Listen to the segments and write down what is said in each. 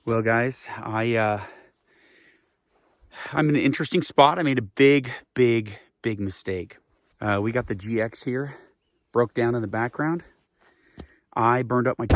Well, guys, I'm in an interesting spot. I made a big mistake. We got the GX here, broke down in the background. I burned up my...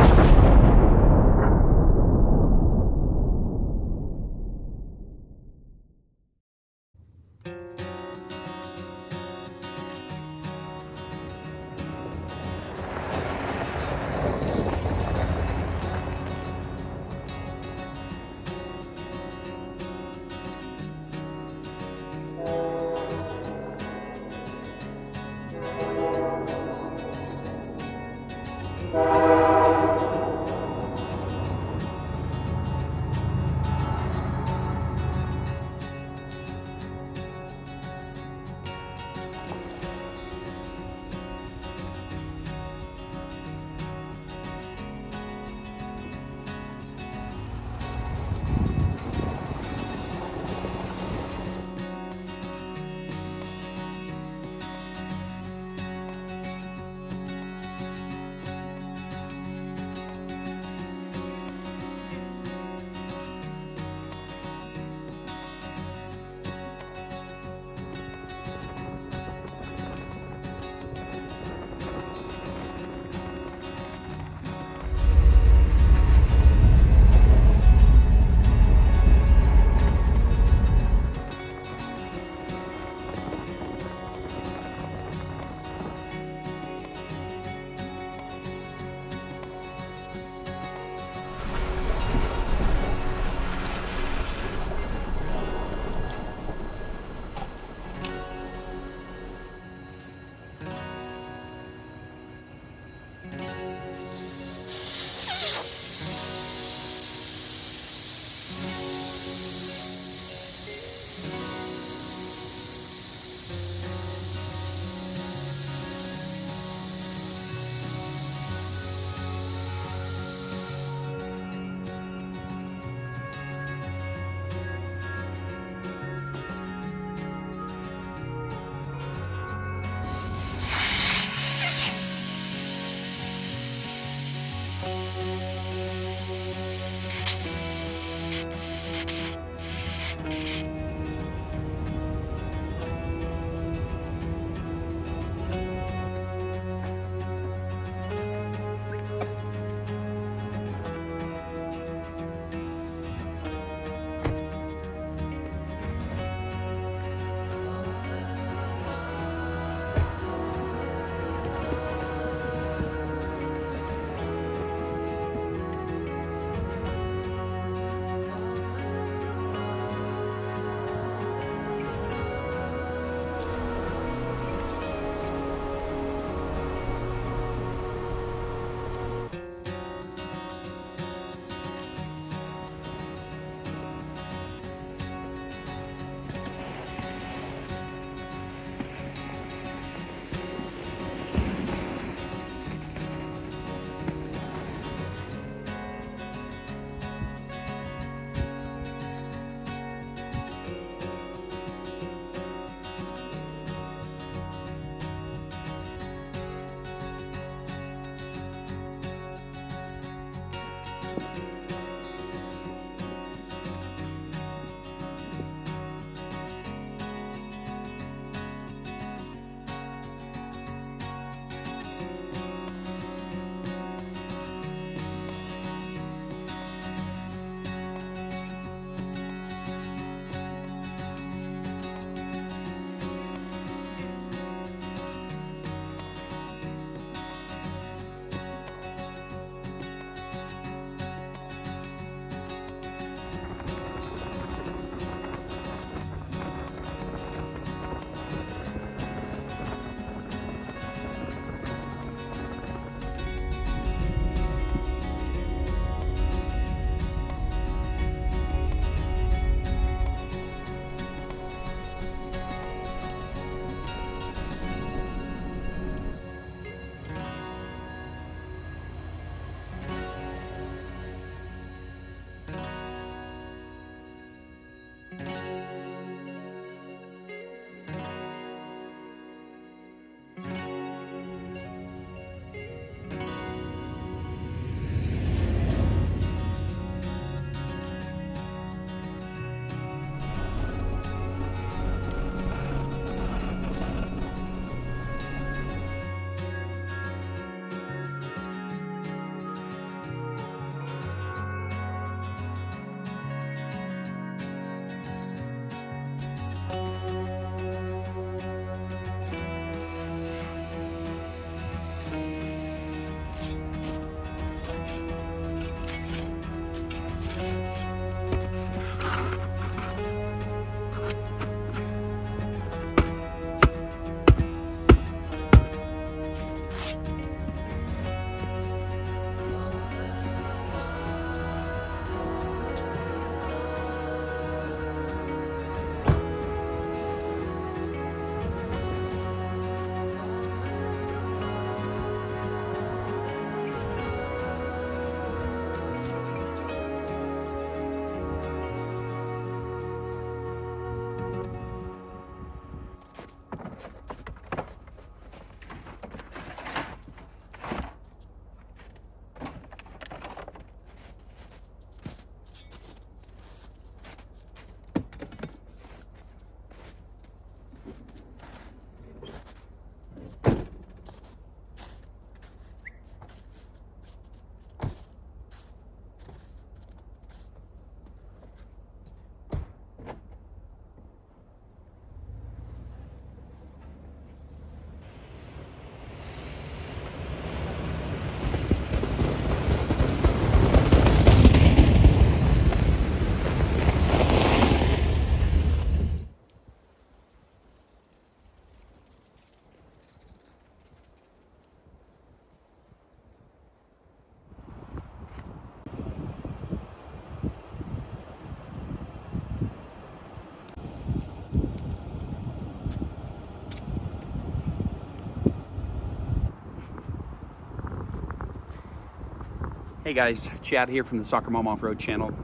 Hey guys, Chad here from the Soccer Mom Off-Road channel.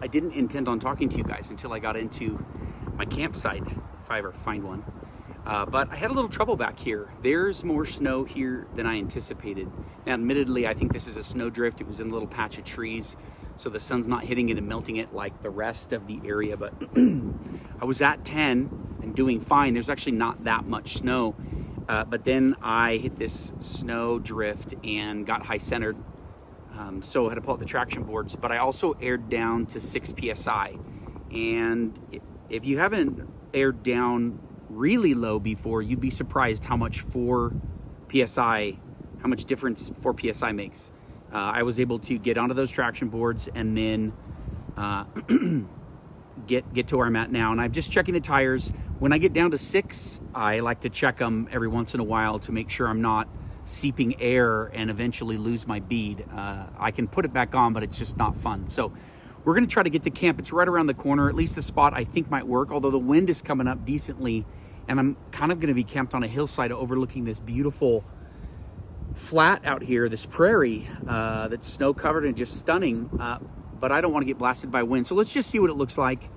I didn't intend on talking to you guys until I got into my campsite, if I ever find one. But I had a little trouble back here. There's more snow here than I anticipated. Now, admittedly, I think this is a snowdrift. It was in a little patch of trees, so the sun's not hitting it and melting it like the rest of the area. But I was at 10 and doing fine. There's actually not that much snow. But then I hit this snow drift and got high centered. So I had to pull out the traction boards, but I also aired down to 6 PSI. And if you haven't aired down really low before, you'd be surprised how much 4 PSI, how much difference 4 PSI makes. I was able to get onto those traction boards and then get to where I'm at now. And I'm just checking the tires. When I get down to 6, I like to check them every once in a while to make sure I'm not seeping air and eventually lose my bead. I can put it back on, but it's just not fun. So we're gonna try to get to camp. It's right around the corner. At least the spot I think might work, although the wind is coming up decently. And I'm kind of gonna be camped on a hillside overlooking this beautiful flat out here, this prairie that's snow covered and just stunning. But I don't wanna get blasted by wind. So let's just see what it looks like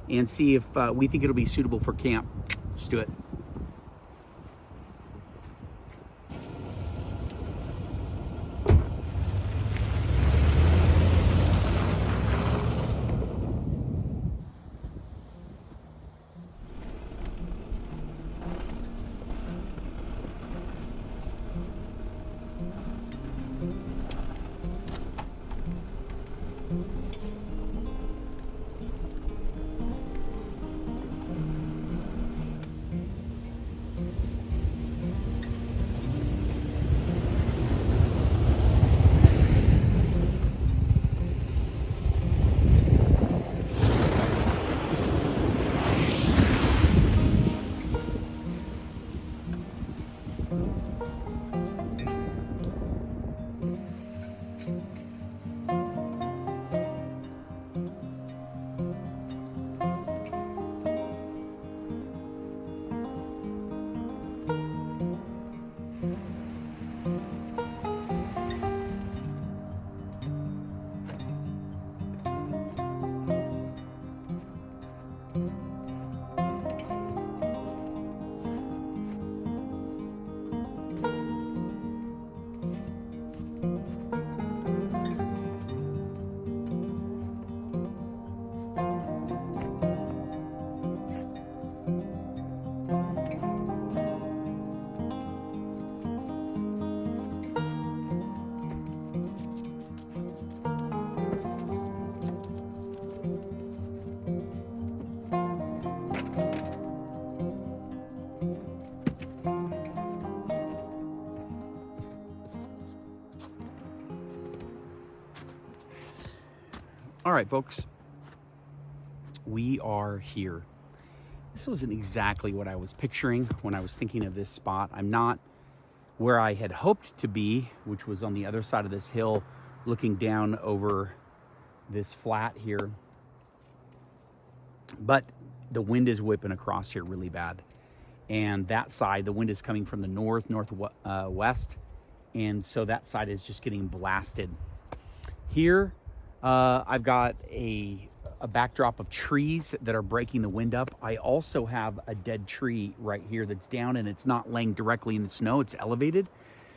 and see if we think it'll be suitable for camp. Let's do it. All right, folks, we are here. This wasn't exactly what I was picturing when I was thinking of this spot. I'm not where I had hoped to be, which was on the other side of this hill, looking down over this flat here. But the wind is whipping across here really bad. And that side, the wind is coming from the northwest. And so that side is just getting blasted. Here, I've got a backdrop of trees that are breaking the wind up. I also have a dead tree right here that's down, and it's not laying directly in the snow, it's elevated.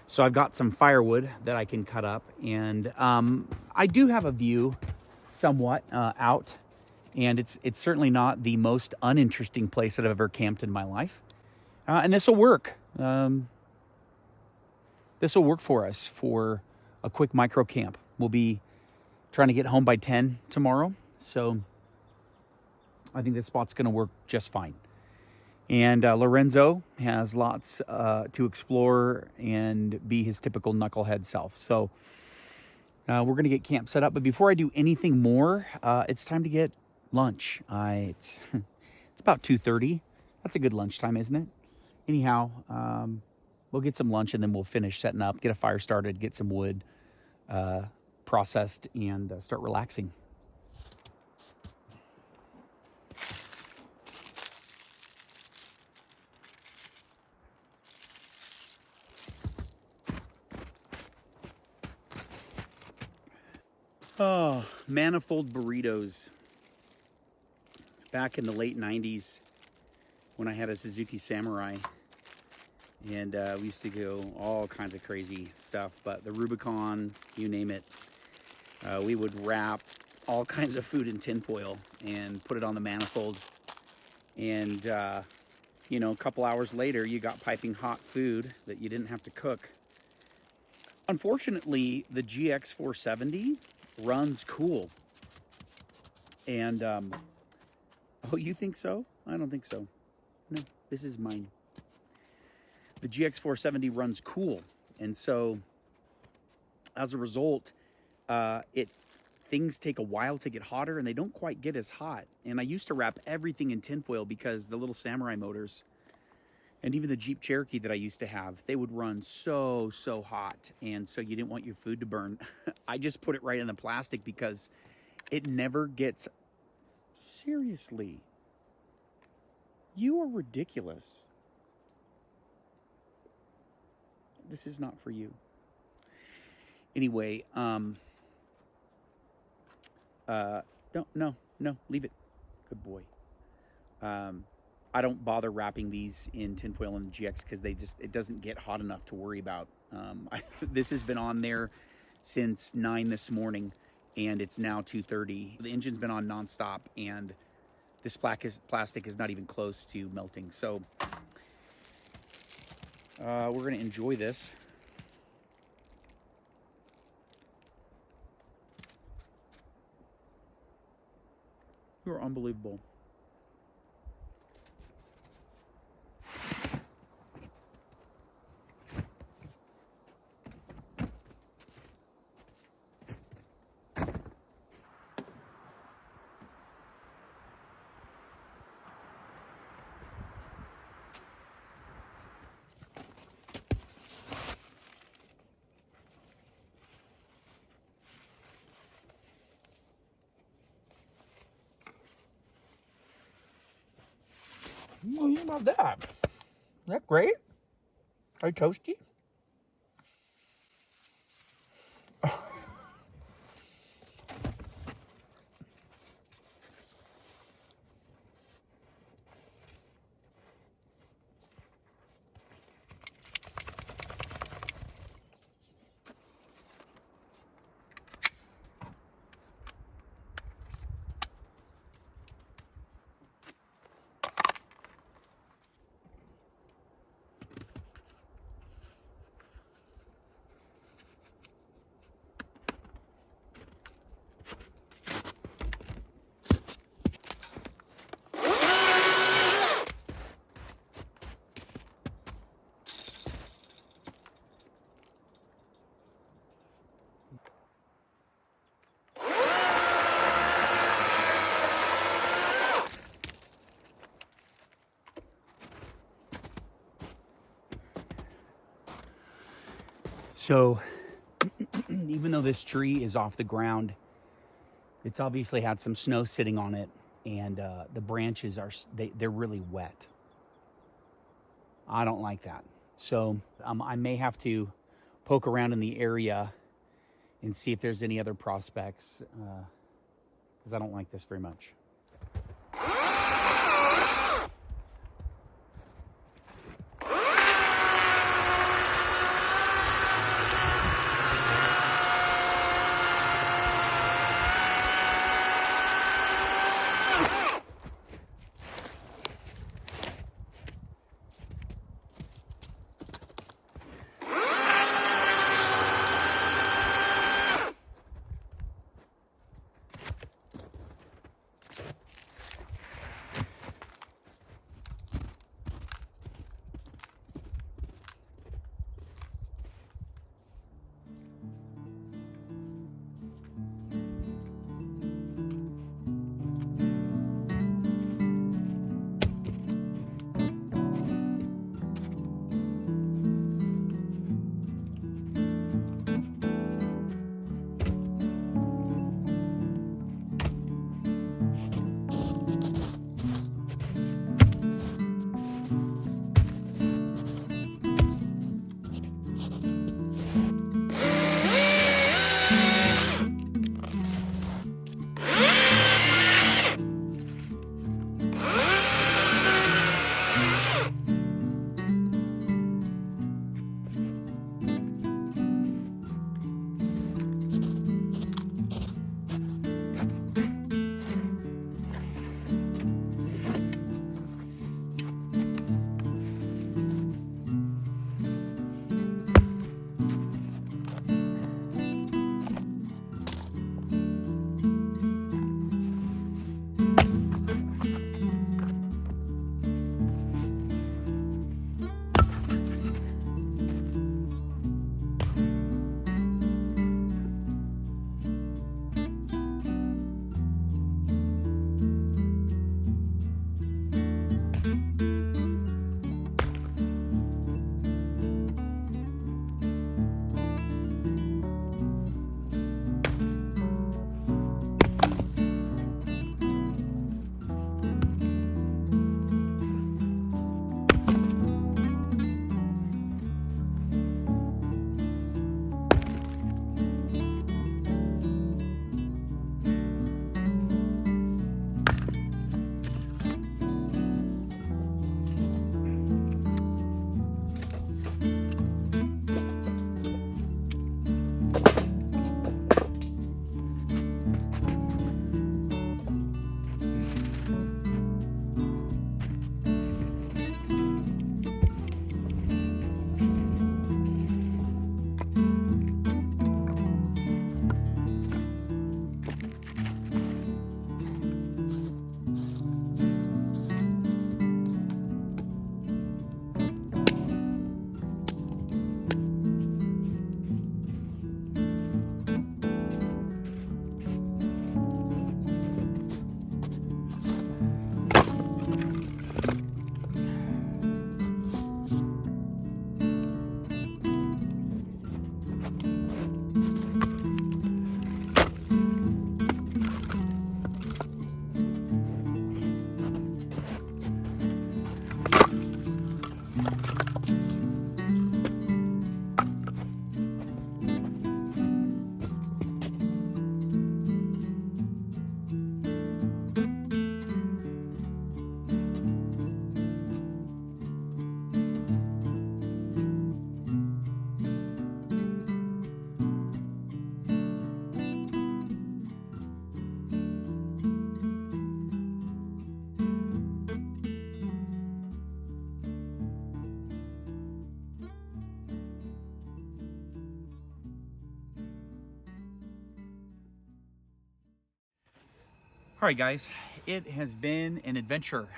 So I've got some firewood that I can cut up, and I do have a view somewhat out, and it's certainly not the most uninteresting place that I've ever camped in my life. And this will work. This will work for us for a quick micro camp. We'll be trying to get home by 10 tomorrow. So I think this spot's going to work just fine. And Lorenzo has lots to explore and be his typical knucklehead self. So we're going to get camp set up. But before I do anything more, it's time to get lunch. It's about 2:30. That's a good lunchtime, isn't it? Anyhow, we'll get some lunch and then we'll finish setting up, get a fire started, get some wood processed, and start relaxing. Oh, Manifold Burritos. Back in the late 90s when I had a Suzuki Samurai. And we used to go all kinds of crazy stuff. But the Rubicon, you name it. We would wrap all kinds of food in tinfoil and put it on the manifold. And, you know, a couple hours later, you got piping hot food that you didn't have to cook. Unfortunately, the GX470 runs cool. And, oh, you think so? I don't think so. No, this is mine. The GX470 runs cool. And so, as a result, things take a while to get hotter and they don't quite get as hot. And I used to wrap everything in tinfoil because the little Samurai motors and even the Jeep Cherokee that I used to have, they would run so hot. And so you didn't want your food to burn. I just put it right in the plastic because it never gets... Seriously. You are ridiculous. This is not for you. Anyway, no, leave it. Good boy. I don't bother wrapping these in tinfoil in the GX because it doesn't get hot enough to worry about. This has been on there since 9 this morning, and it's now 2:30. The engine's been on nonstop, and this plastic is not even close to melting. So we're gonna enjoy this. You are unbelievable. Well, you about that? Is that great? Are you toasty? So, even though this tree is off the ground, it's obviously had some snow sitting on it, and the branches they're really wet. I don't like that. So I may have to poke around in the area and see if there's any other prospects, because I don't like this very much. All right, guys, it has been an adventure.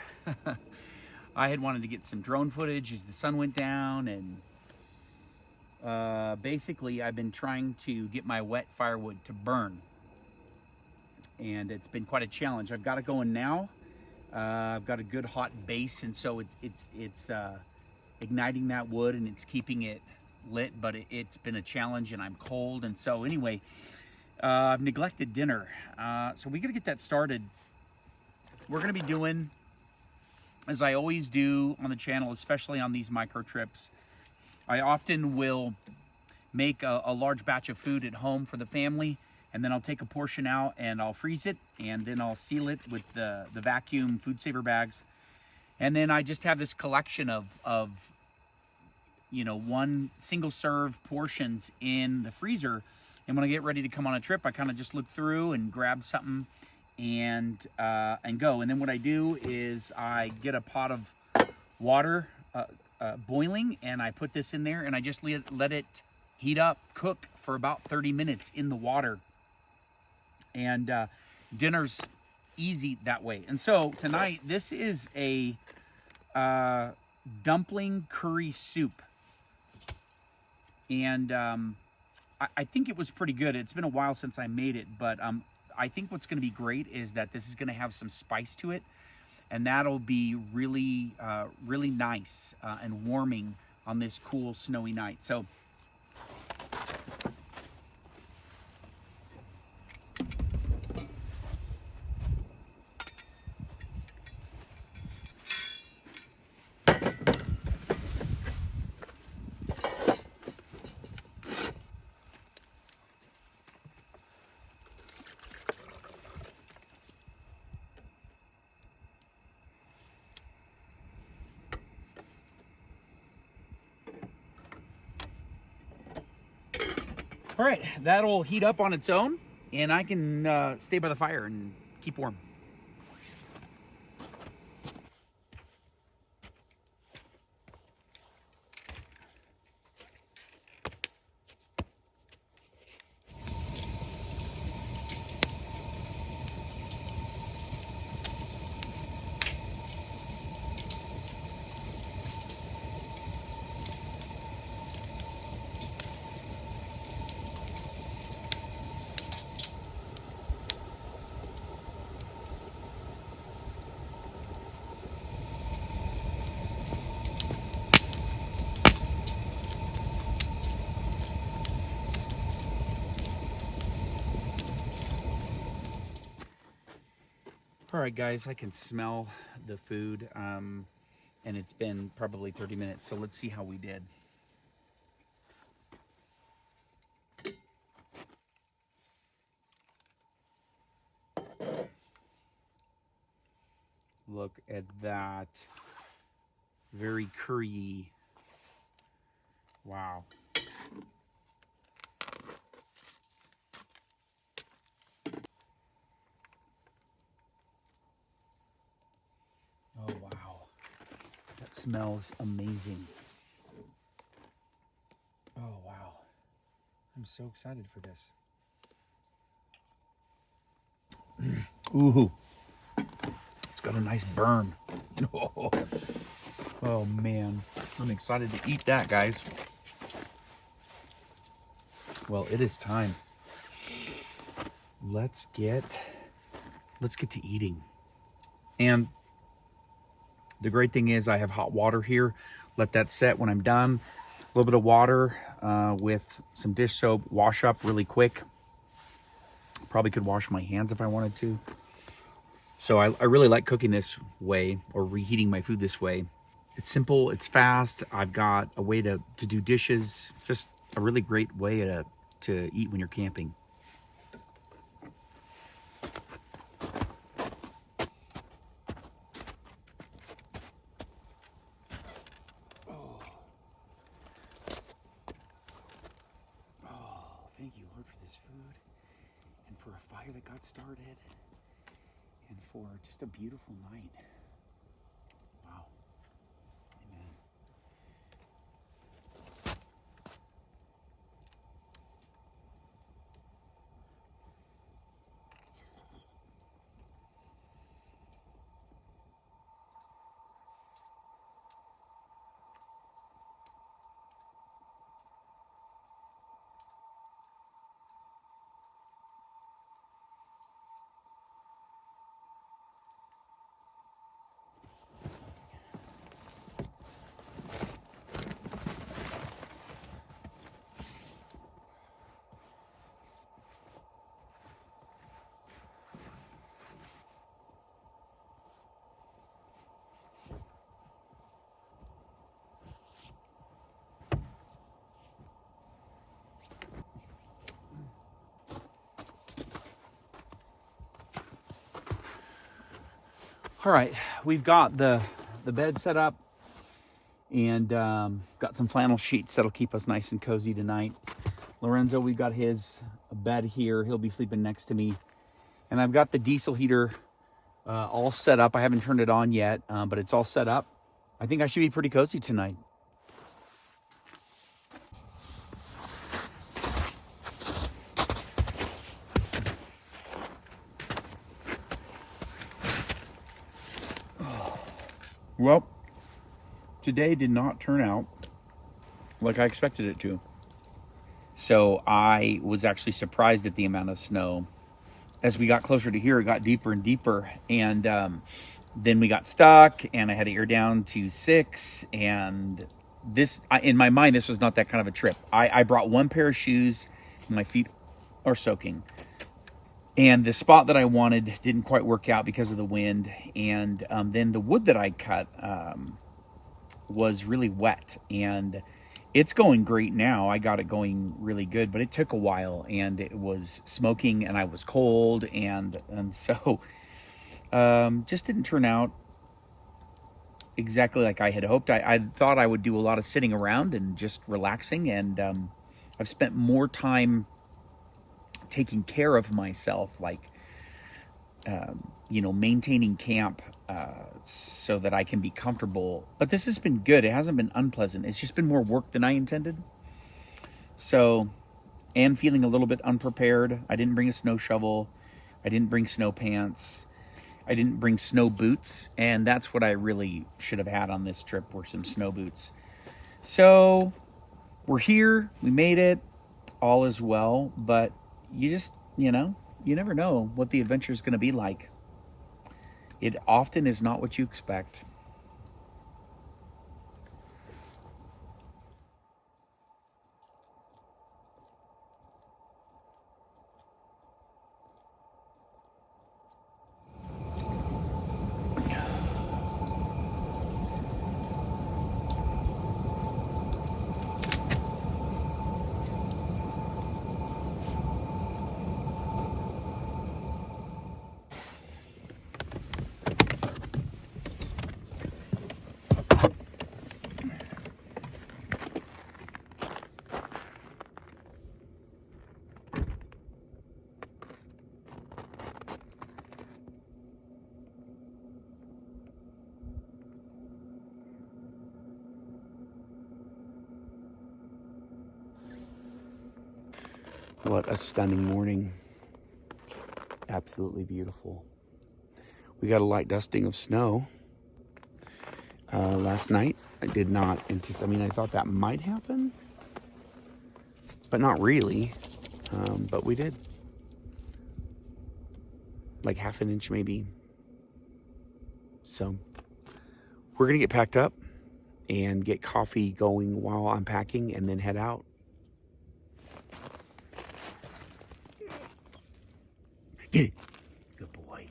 I had wanted to get some drone footage as the sun went down, and basically I've been trying to get my wet firewood to burn, and it's been quite a challenge. I've got it going now. I've got a good hot base, and so it's igniting that wood and it's keeping it lit, but it's been a challenge, and I'm cold. And so anyway, I've neglected dinner, so we got to get that started. We're going to be doing, as I always do on the channel, especially on these micro trips, I often will make a large batch of food at home for the family, and then I'll take a portion out and I'll freeze it, and then I'll seal it with the vacuum food saver bags. And then I just have this collection of you know, one single serve portions in the freezer. And when I get ready to come on a trip, I kind of just look through and grab something and go. And then what I do is I get a pot of water boiling, and I put this in there, and I just let it heat up, cook for about 30 minutes in the water. And dinner's easy that way. And so tonight, this is a dumpling curry soup. And I think it was pretty good. It's been a while since I made it, but I think what's going to be great is that this is going to have some spice to it, and that'll be really, really nice and warming on this cool, snowy night. So, all right, that'll heat up on its own, and I can stay by the fire and keep warm. All right, guys, I can smell the food, and it's been probably 30 minutes, so let's see how we did. Look at that. Very curry. Wow. Oh, wow. That smells amazing. Oh, wow. I'm so excited for this. Ooh. It's got a nice burn. Oh, man. I'm excited to eat that, guys. Well, it is time. Let's get to eating. And the great thing is I have hot water here. Let that set when I'm done. A little bit of water with some dish soap. Wash up really quick. Probably could wash my hands if I wanted to. So I really like cooking this way, or reheating my food this way. It's simple. It's fast. I've got a way to do dishes. Just a really great way to eat when you're camping. Thank you, Lord, for this food, and for a fire that got started, and for just a beautiful night. Wow. Amen. All right, we've got the bed set up and got some flannel sheets that'll keep us nice and cozy tonight. Lorenzo, we've got his bed here. He'll be sleeping next to me. And I've got the diesel heater all set up. I haven't turned it on yet, but it's all set up. I think I should be pretty cozy tonight. Well, today did not turn out like I expected it to. So I was actually surprised at the amount of snow. As we got closer to here, it got deeper and deeper. And then we got stuck, and I had to air down to 6. And this, in my mind, this was not that kind of a trip. I brought one pair of shoes, and my feet are soaking. And the spot that I wanted didn't quite work out because of the wind. And then the wood that I cut was really wet. And it's going great now. I got it going really good, but it took a while. And it was smoking, and I was cold. And so just didn't turn out exactly like I had hoped. I thought I would do a lot of sitting around and just relaxing. And I've spent more time taking care of myself, like, maintaining camp so that I can be comfortable. But this has been good. It hasn't been unpleasant. It's just been more work than I intended. So, and feeling a little bit unprepared. I didn't bring a snow shovel. I didn't bring snow pants. I didn't bring snow boots. And that's what I really should have had on this trip, were some snow boots. So, we're here. We made it. All is well. But you just, you never know what the adventure is going to be like. It often is not what you expect. What a stunning morning. Absolutely beautiful. We got a light dusting of snow last night. I did not anticipate. I thought that might happen, but not really. But we did. Like half an inch maybe. So we're going to get packed up and get coffee going while I'm packing, and then head out. Get it. Good boy.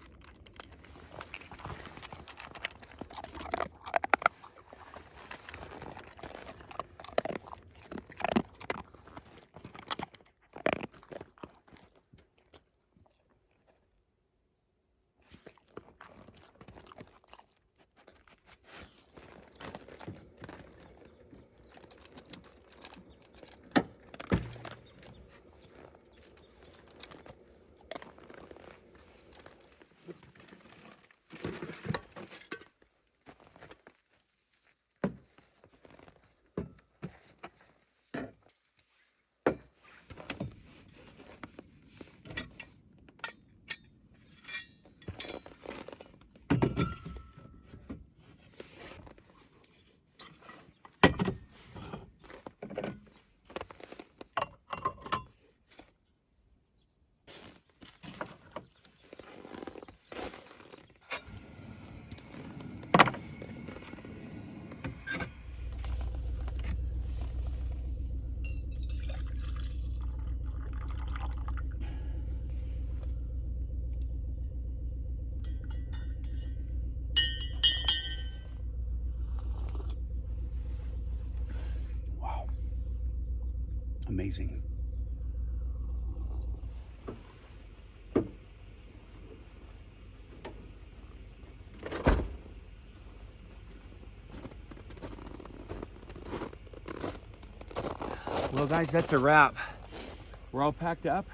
Amazing. Well, guys, that's a wrap. We're all packed up.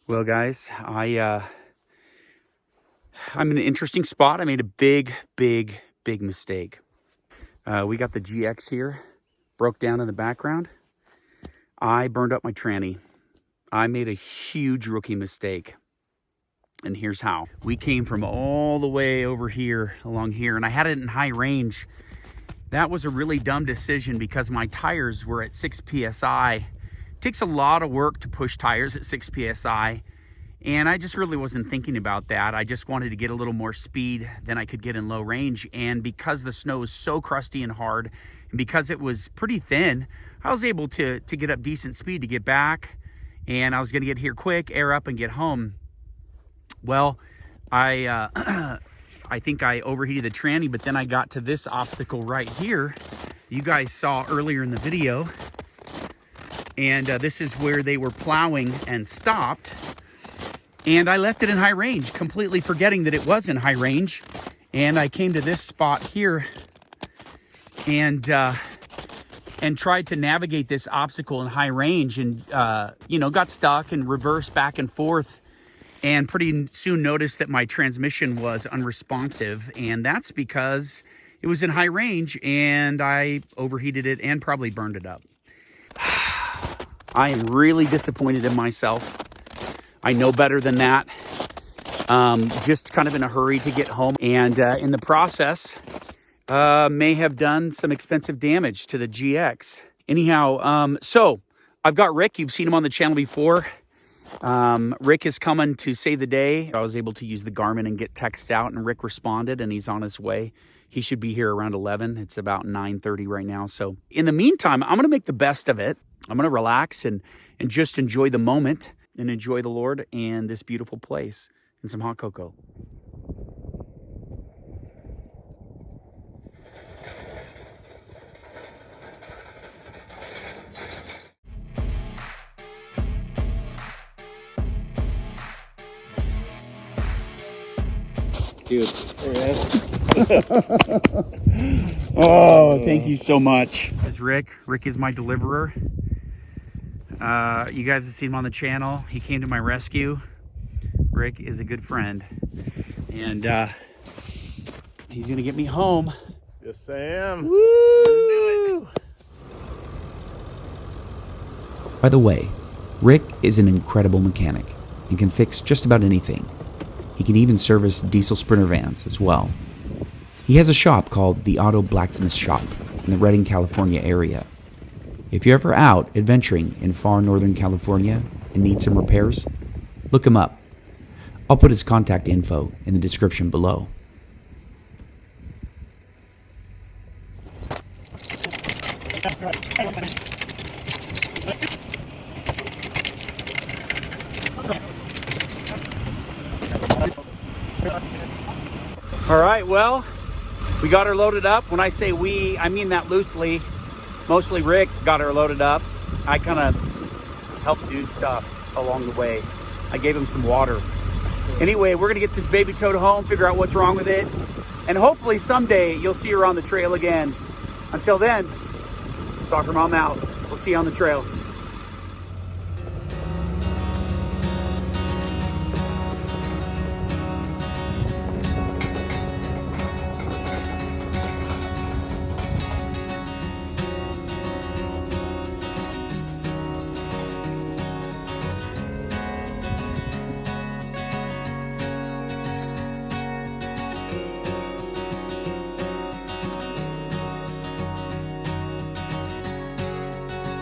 Well, guys, I'm in an interesting spot. I made a big mistake. We got the GX here, broke down in the background. I burned up my tranny. I made a huge rookie mistake. And here's how. We came from all the way over here, along here, and I had it in high range. That was a really dumb decision because my tires were at 6 PSI. It takes a lot of work to push tires at 6 PSI. And I just really wasn't thinking about that. I just wanted to get a little more speed than I could get in low range. And because the snow was so crusty and hard, and because it was pretty thin, I was able to get up decent speed to get back. And I was gonna get here quick, air up, and get home. Well, I think I overheated the tranny, but then I got to this obstacle right here. You guys saw earlier in the video. And this is where they were plowing and stopped. And I left it in high range, completely forgetting that it was in high range. And I came to this spot here and tried to navigate this obstacle in high range and, you know, got stuck and reversed back and forth. And pretty soon noticed that my transmission was unresponsive. And that's because it was in high range and I overheated it and probably burned it up. I am really disappointed in myself. I know better than that. Just kind of in a hurry to get home. And in the process, may have done some expensive damage to the GX. Anyhow, so I've got Rick. You've seen him on the channel before. Rick is coming to save the day. I was able to use the Garmin and get texts out, and Rick responded, and he's on his way. He should be here around 11. It's about 9:30 right now. So in the meantime, I'm going to make the best of it. I'm going to relax and just enjoy the moment and enjoy the Lord and this beautiful place and some hot cocoa. Dude. Oh, thank you so much. This is Rick. Rick is my deliverer. You guys have seen him on the channel. He came to my rescue. Rick is a good friend. And he's going to get me home. Yes, I am. Woo! By the way, Rick is an incredible mechanic and can fix just about anything. He can even service diesel Sprinter vans as well. He has a shop called the Blacksmith Shop in the Redding, California area. If you're ever out adventuring in far northern California and need some repairs, look him up. I'll put his contact info in the description below. All right, well, we got her loaded up. When I say we, I mean that loosely. Mostly Rick got her loaded up. I kind of helped do stuff along the way. I gave him some water. Anyway, we're gonna get this baby towed home, figure out what's wrong with it, and hopefully someday you'll see her on the trail again. Until then, Soccer Mom out. We'll see you on the trail.